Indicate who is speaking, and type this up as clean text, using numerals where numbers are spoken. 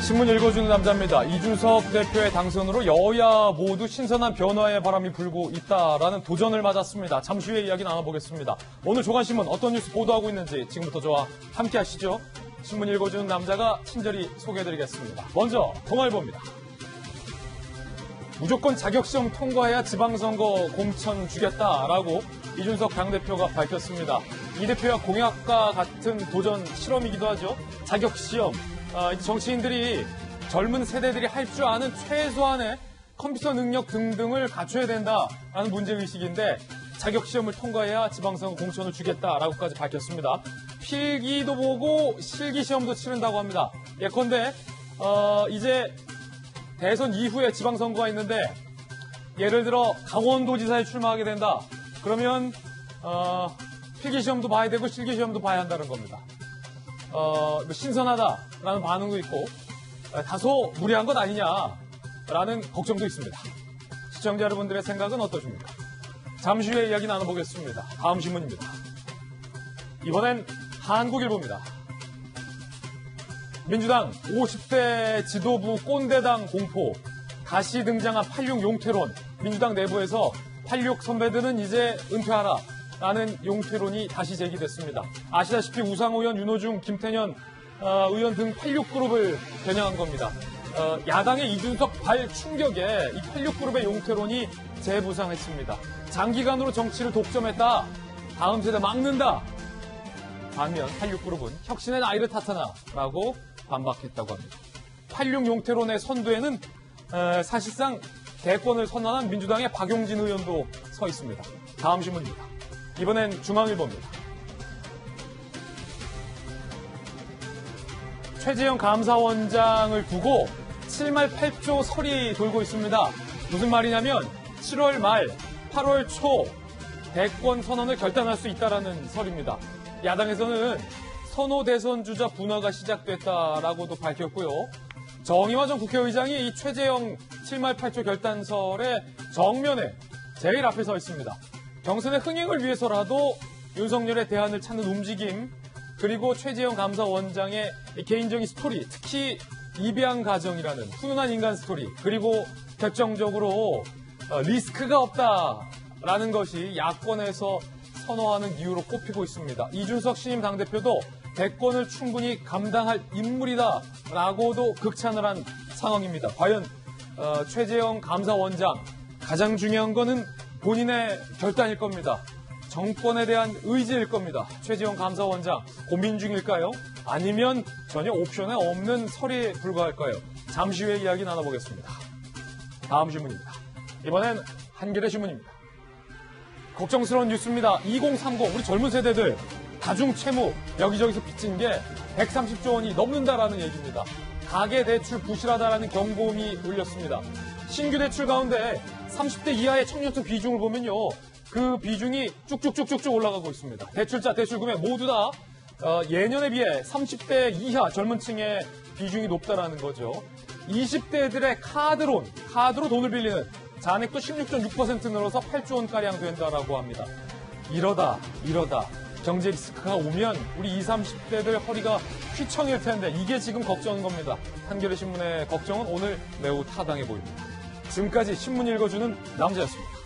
Speaker 1: 신문 읽어주는 남자입니다. 이준석 대표의 당선으로 여야 모두 신선한 변화의 바람이 불고 있다라는 도전을 맞았습니다. 잠시 후에 이야기 나눠보겠습니다. 오늘 조간신문 어떤 뉴스 보도하고 있는지 지금부터 저와 함께 하시죠. 신문 읽어주는 남자가 친절히 소개해드리겠습니다. 먼저 동아일보입니다. 무조건 자격시험 통과해야 지방선거 공천 주겠다라고 이준석 당대표가 밝혔습니다. 이 대표와 공약과 같은 도전 실험이기도 하죠. 자격시험. 정치인들이 젊은 세대들이 할 줄 아는 최소한의 컴퓨터 능력 등등을 갖춰야 된다라는 문제의식인데 자격시험을 통과해야 지방선거 공천을 주겠다라고까지 밝혔습니다. 필기도 보고 실기시험도 치른다고 합니다. 예컨대 이제 대선 이후에 지방선거가 있는데 예를 들어 강원도지사에 출마하게 된다. 그러면 필기시험도 봐야 되고 실기시험도 봐야 한다는 겁니다. 신선하다라는 반응도 있고 다소 무리한 것 아니냐라는 걱정도 있습니다. 시청자 여러분들의 생각은 어떠십니까? 잠시 후에 이야기 나눠보겠습니다. 다음 신문입니다. 이번엔 한국일보입니다. 민주당 50대 지도부 꼰대당 공포, 다시 등장한 86 용퇴론. 민주당 내부에서 86 선배들은 이제 은퇴하라 라는 용퇴론이 다시 제기됐습니다. 아시다시피 우상호 의원, 윤호중, 김태년 의원 등 86그룹을 겨냥한 겁니다. 야당의 이준석 발 충격에 이 86그룹의 용퇴론이 재부상했습니다. 장기간으로 정치를 독점했다. 다음 세대 막는다. 반면 86그룹은 혁신의 나이를 탓하나라고 반박했다고 합니다. 86 용퇴론의 선두에는 사실상 대권을 선언한 민주당의 박용진 의원도 서 있습니다. 다음 신문입니다. 이번엔 중앙일보입니다. 최재형 감사원장을 두고 7말 8조 설이 돌고 있습니다. 무슨 말이냐면 7월 말 8월 초 대권 선언을 결단할 수 있다는 설입니다. 야당에서는 선호 대선 주자 분화가 시작됐다라고도 밝혔고요. 정의화 전 국회의장이 이 최재형 7말 8조 결단설의 정면에 제일 앞에 서 있습니다. 경선의 흥행을 위해서라도 윤석열의 대안을 찾는 움직임, 그리고 최재형 감사원장의 개인적인 스토리, 특히 입양 가정이라는 훈훈한 인간 스토리, 그리고 결정적으로 리스크가 없다라는 것이 야권에서 선호하는 이유로 꼽히고 있습니다. 이준석 신임 당대표도 대권을 충분히 감당할 인물이다라고도 극찬을 한 상황입니다. 과연 최재형 감사원장, 가장 중요한 거는 본인의 결단일 겁니다. 정권에 대한 의지일 겁니다. 최재형 감사원장 고민 중일까요? 아니면 전혀 옵션에 없는 설에 불과할까요? 잠시 후에 이야기 나눠보겠습니다. 다음 신문입니다. 이번엔 한겨레 신문입니다. 걱정스러운 뉴스입니다. 2030 우리 젊은 세대들 다중 채무 여기저기서 빚진 게 130조 원이 넘는다라는 얘기입니다. 가계대출 부실하다라는 경고음이 울렸습니다. 신규 대출 가운데 30대 이하의 청년층 비중을 보면요. 그 비중이 쭉쭉쭉쭉 올라가고 있습니다. 대출자, 대출금액 모두 다 예년에 비해 30대 이하 젊은 층의 비중이 높다라는 거죠. 20대들의 카드로 돈을 빌리는 잔액도 16.6% 늘어서 8조 원가량 된다라고 합니다. 이러다 경제 리스크가 오면 우리 20, 30대들 허리가 휘청일 텐데 이게 지금 걱정인 겁니다. 한겨레 신문의 걱정은 오늘 매우 타당해 보입니다. 지금까지 신문 읽어주는 남자였습니다.